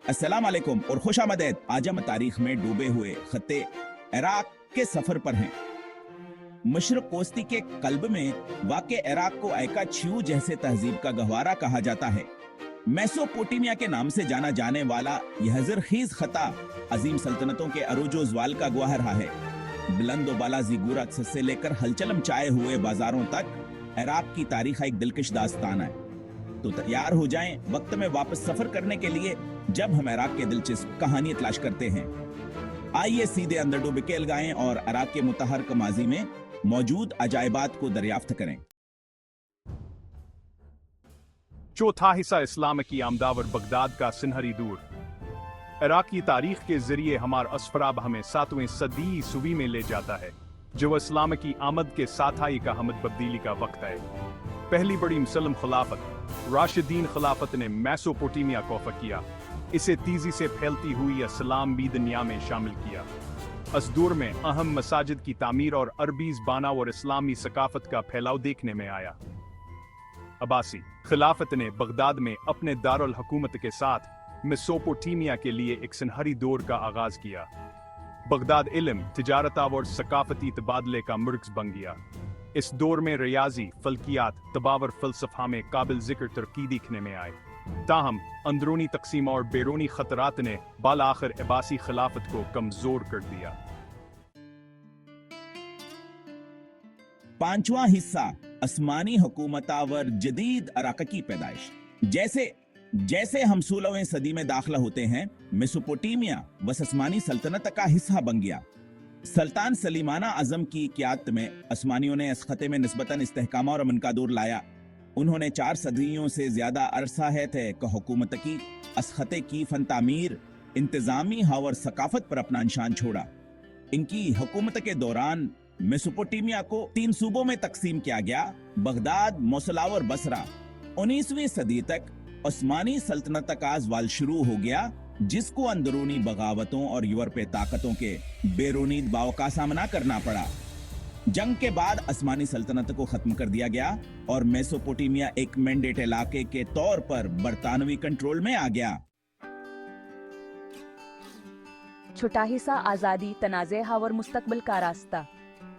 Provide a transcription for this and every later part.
अस्सलाम वालेकुम और खुश आमदेद। आज हम तारीख में डूबे हुए खत्ते इराक के सफर पर हैं। मशरक कोस्ती के कल्ब में वाक़े इराक को ऐका छियू जैसे तहजीब का गहवारा कहा जाता है। मेसोपोटामिया के नाम से जाना जाने वाला यह ज़रख़ीज़ खता अजीम सल्तनतों के अरूजो ज़वाल का गवाह रहा है। बुलंद व बाला ज़ीगूरा से लेकर हलचल मचाए हुए बाजारों तक इराक की तारीख एक दिलकश दास्तान है। तो तैयार हो जाएं वक्त में वापस सफर करने के लिए, जब हम इराक के दिलचस्प कहानी तलाश करते हैं। आइए सीधे अंदर डुबकी लगाएं और इराक के मुतहरक माजी में मौजूद अजायबात को दरियाफ्त करें। चौथा हिस्सा इस्लाम की आमदावर बगदाद का सिनहरी दूर। इराकी तारीख के जरिए हमार असफराब हमें 7वीं सदी ईस्वी में ले जाता है, जो इस्लाम की आमद के साथ आई का हमद तब्दीली का वक्त है। पहली बड़ी मुसलम खिलाफत राशिदीन खिलाफत ने मेसोपोटामिया को फतह किया, इसे तेजी से फैलती हुई इस्लाम भी दुनिया में शामिल किया। इस दौर में अहम मसाजिद की तामीर और अरबी ज़बाना और इस्लामी सकाफत का फैलाव देखने में आया। अब्बासी खिलाफत ने बगदाद में अपने दारुल हुकूमत के साथ मेसोपोटामिया के लिए एक सुनहरी दौर का आगाज किया। बगदाद इल्म, तिजारत और सकाफती तबादले का मरकज़ बन गया। इस दौर में रियाजी, फल्कियात, तबावर फ़लसफ़ा में काबिल ज़िक्र तरक्की देखने में आए। ताहम अंदरूनी तकसीम और बैरूनी खतरात ने बाल आखिर अब्बासी खिलाफत को कमज़ोर कर दिया। पांचवा हिस्सा आसमानी हुकूमतावर जदीद इराक की पैदाइश। जैसे जैसे हम 16वीं सदी में दाखिला होते हैं, मेसोपोटामिया वसमानी सल्तनत का हिस्सा बन गया। सुल्तान सलीमाना आजम की क़यादत में आसमानियों ने इस खत्े में निस्बतन इस्तेहकाम और अमन का दौर लाया। उन्होंने 4 सदियों से ज्यादा अरसा है थे हुकूमत की इस खत्े की फन तामीर, इंतजामी और सकाफत पर अपना निशान छोड़ा। इनकी हुकूमत के दौरान मेसोपोटामिया को 3 सूबों में तकसीम किया गया: बगदाद, मौसला और बसरा। 19वीं सदी तक उस्मानी सल्तनत का ज़वाल शुरू हो गया, जिसको अंदरूनी बगावतों और यूरोपीय ताकतों के बैरूनी दबाव का सामना करना पड़ा। जंग के बाद उस्मानी सल्तनत को खत्म कर दिया गया और मेसोपोटामिया एक मैंडेट इलाके के तौर पर बरतानवी कंट्रोल में आ गया। छोटा हिस्सा आज़ादी, तनाज़े और मुस्तकबिल का रास्ता।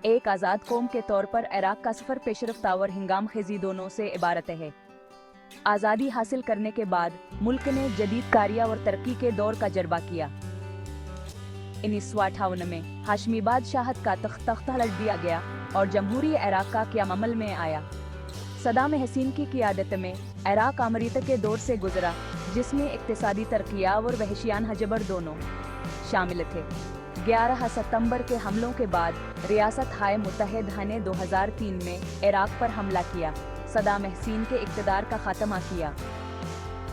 एक आज़ाद कौम के तौर पर इराक का सफर पेशरफ्त और हिंगाम खेजी दोनों से इबारत है। आज़ादी हासिल करने के बाद मुल्क ने जदीद कारिया और तरक्की के दौर का जर्बा किया। 1958 में हाशमी बादशाहत का तख्त हलट दिया गया और जमहूरी इराक का क़याम अमल में आया। सद्दाम हुसैन की क़यादत में इराक अमरीत के दौर से गुजरा, जिसमें इक़्तिसादी तरक्कियाँ और वहशियान हजबर दोनों शामिल थे। 11 सितंबर के हमलों के बाद रियासत हाय मुत्तहिदा ने 2003 में इराक पर हमला किया, सद्दाम हुसैन के इक़्तिदार का खात्मा किया।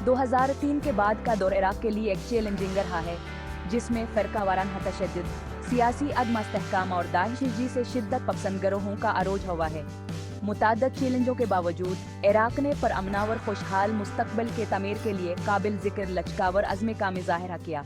2003 के बाद का दौर इराक के लिए एक चैलेंजिंग रहा है, जिसमें फ़िरका वाराना तशद्दुद, सियासी अदम इस्तेहकाम और दाइशी से शिद्दत पसंद गिरोहों का अरोज हुआ है। मुताद्दद चैलेंजों के बावजूद इराक ने परअमन और खुशहाल मुस्तकबिल के तमीर के लिए काबिल ज़िक्र लचकावर अज़्म का मुज़ाहरा किया।